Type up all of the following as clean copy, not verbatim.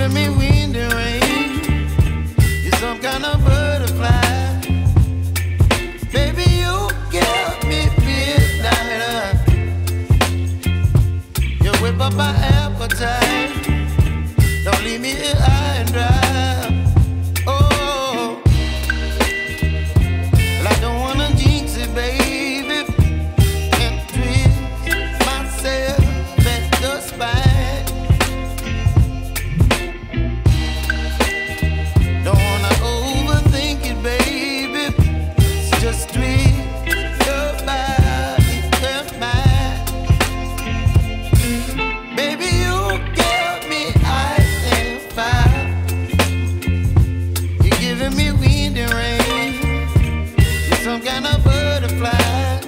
giving me wind and rain. You're some kind of butterfly. Baby, you give me midnight. You whip up my appetite. Don't leave me here high and dry. Oh, well, I don't wanna jinx it, baby. Can't twist myself at the spine. Don't wanna overthink it, baby. It's just twist your body and mine. Baby, you give me ice and fire. You're giving me wind and rain. You're some kind of butterfly.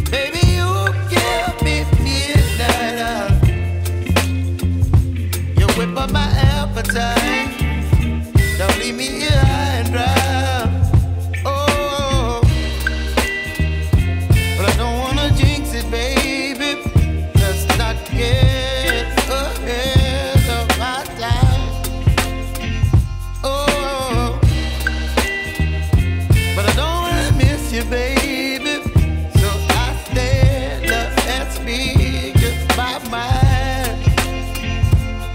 Baby, you give me midnight. You whip up my appetite. Don't leave me here high and dry. Oh, but I don't wanna jinx it, baby. Let's not get ahead of my time. Oh, but I don't wanna miss you, baby. So I stand up and speak just my mind.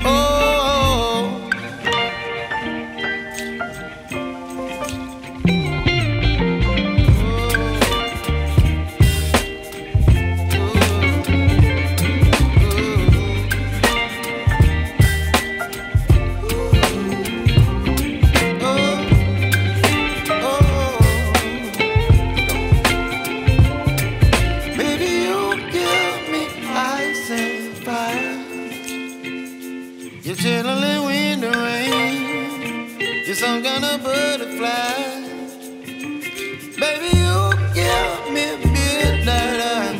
Oh. You're chilling wind and rain. You're some kind of butterfly. Baby, you give me midnight.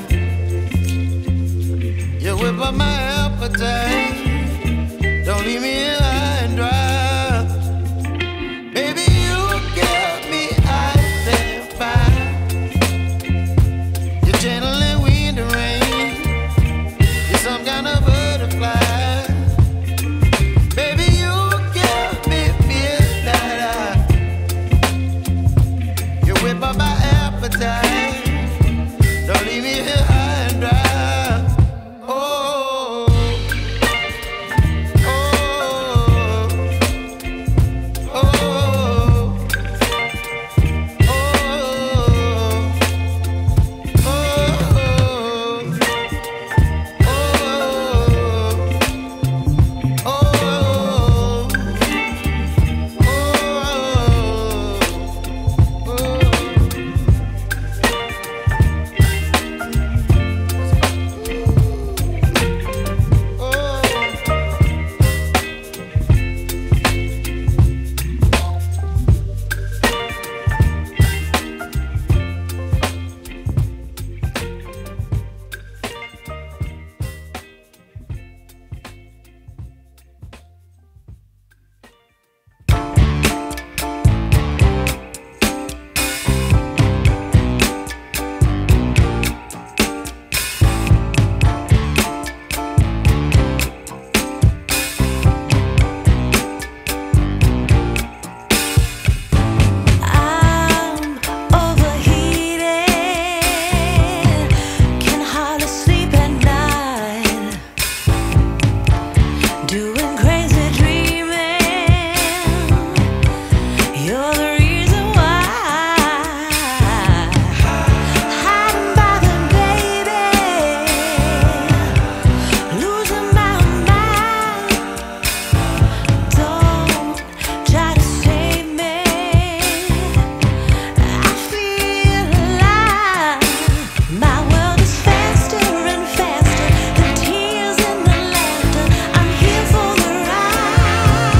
You whip up my appetite. Don't leave me